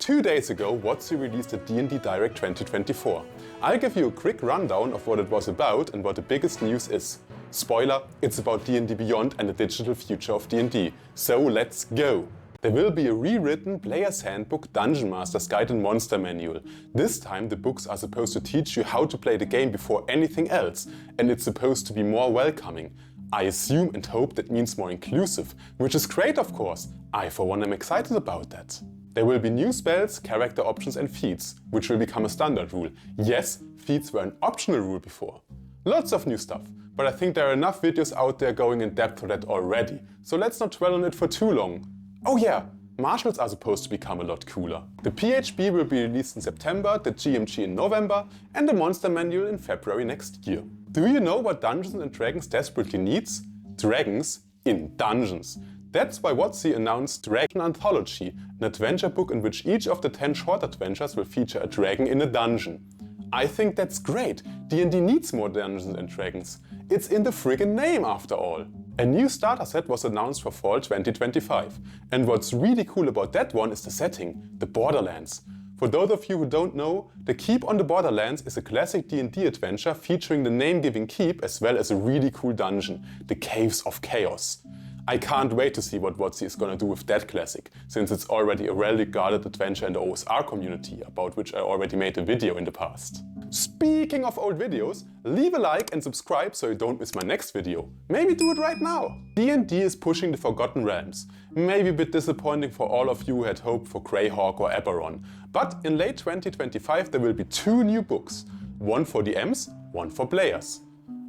2 days ago, WotC released the D&D Direct 2024. I'll give you a quick rundown of what it was about and what the biggest news is. Spoiler, it's about D&D Beyond and the digital future of D&D. So let's go! There will be a rewritten Player's Handbook, Dungeon Master's Guide and Monster Manual. This time the books are supposed to teach you how to play the game before anything else, and it's supposed to be more welcoming. I assume and hope that means more inclusive, which is great of course. I for one am excited about that. There will be new spells, character options and feats, which will become a standard rule. Yes, feats were an optional rule before. Lots of new stuff, but I think there are enough videos out there going in depth for that already, so let's not dwell on it for too long. Oh yeah, martials are supposed to become a lot cooler. The PHB will be released in September, the GMG in November and the Monster Manual in February next year. Do you know what Dungeons & Dragons desperately needs? Dragons in dungeons. That's why WotC announced Dragon Anthology, an adventure book in which each of the 10 short adventures will feature a dragon in a dungeon. I think that's great. D&D needs more Dungeons & Dragons. It's in the friggin' name after all. A new starter set was announced for fall 2025. And what's really cool about that one is the setting, the Borderlands. For those of you who don't know, the Keep on the Borderlands is a classic D&D adventure featuring the name-giving keep as well as a really cool dungeon, the Caves of Chaos. I can't wait to see what WotC is gonna do with that classic, since it's already a well-regarded adventure in the OSR community, about which I already made a video in the past. Speaking of old videos, leave a like and subscribe so you don't miss my next video. Maybe do it right now! D&D is pushing the Forgotten Realms. Maybe a bit disappointing for all of you who had hoped for Greyhawk or Eberron. But in late 2025 there will be 2 new books. One for DMs, one for players.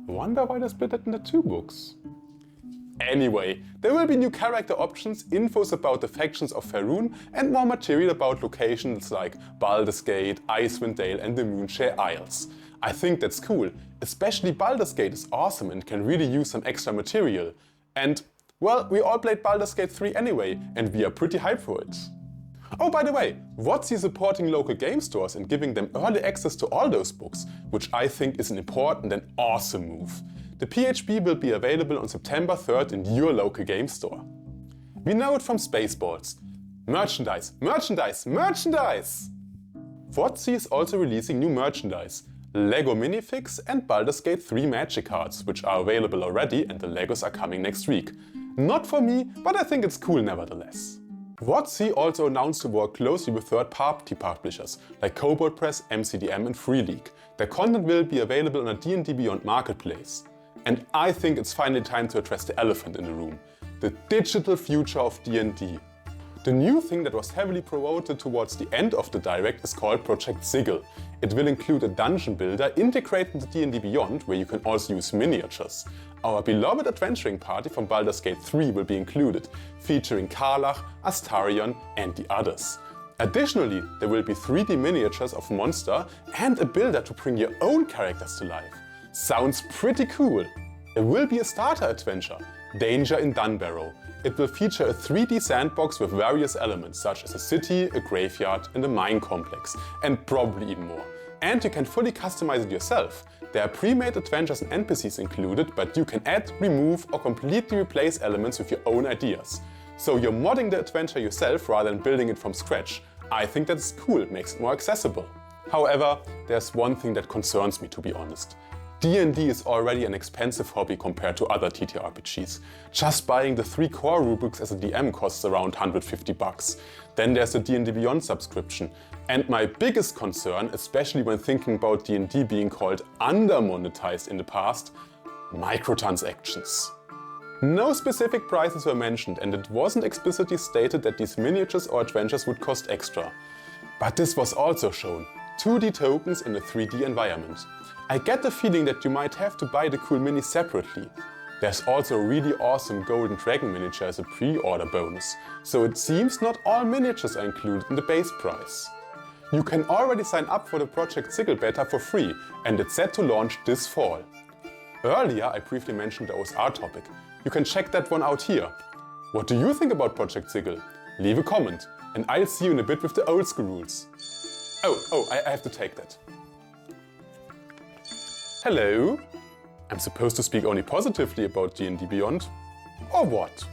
Wonder why they split it into 2 books. Anyway, there will be new character options, infos about the factions of Faerun and more material about locations like Baldur's Gate, Icewind Dale and the Moonshare Isles. I think that's cool, especially Baldur's Gate is awesome and can really use some extra material. And, well, we all played Baldur's Gate 3 anyway, and we are pretty hyped for it. Oh, by the way, WotC is supporting local game stores and giving them early access to all those books, which I think is an important and awesome move. The PHB will be available on September 3rd in your local game store. We know it from Spaceballs. Merchandise, merchandise, merchandise! WotC is also releasing new merchandise. Lego minifigs and Baldur's Gate 3 magic cards, which are available already and the Legos are coming next week. Not for me, but I think it's cool nevertheless. WotC also announced to work closely with third-party publishers like Kobold Press, MCDM and Free League. Their content will be available on a D&D Beyond marketplace. And I think it's finally time to address the elephant in the room. The digital future of D&D. The new thing that was heavily promoted towards the end of the Direct is called Project Sigil. It will include a dungeon builder integrated into D&D Beyond where you can also use miniatures. Our beloved adventuring party from Baldur's Gate 3 will be included, featuring Karlach, Astarion and the others. Additionally, there will be 3D miniatures of monster and a builder to bring your own characters to life. Sounds pretty cool! There will be a starter adventure, Danger in Dunbarrow. It will feature a 3D sandbox with various elements such as a city, a graveyard and a mine complex, and probably even more. And you can fully customize it yourself. There are pre-made adventures and NPCs included, but you can add, remove or completely replace elements with your own ideas. So you're modding the adventure yourself rather than building it from scratch. I think that's cool, it makes it more accessible. However, there's one thing that concerns me, to be honest. D&D is already an expensive hobby compared to other TTRPGs. Just buying the 3 core rulebooks as a DM costs around 150 bucks. Then there's the D&D Beyond subscription. And my biggest concern, especially when thinking about D&D being called under-monetized in the past, microtransactions. No specific prices were mentioned and it wasn't explicitly stated that these miniatures or adventures would cost extra. But this was also shown, 2D tokens in a 3D environment. I get the feeling that you might have to buy the cool mini separately. There's also a really awesome golden dragon miniature as a pre-order bonus, so it seems not all miniatures are included in the base price. You can already sign up for the Project Sigil beta for free and it's set to launch this fall. Earlier I briefly mentioned the OSR topic. You can check that one out here. What do you think about Project Sigil? Leave a comment and I'll see you in a bit with the old school rules. I have to take that. Hello? I'm supposed to speak only positively about D&D Beyond? Or what?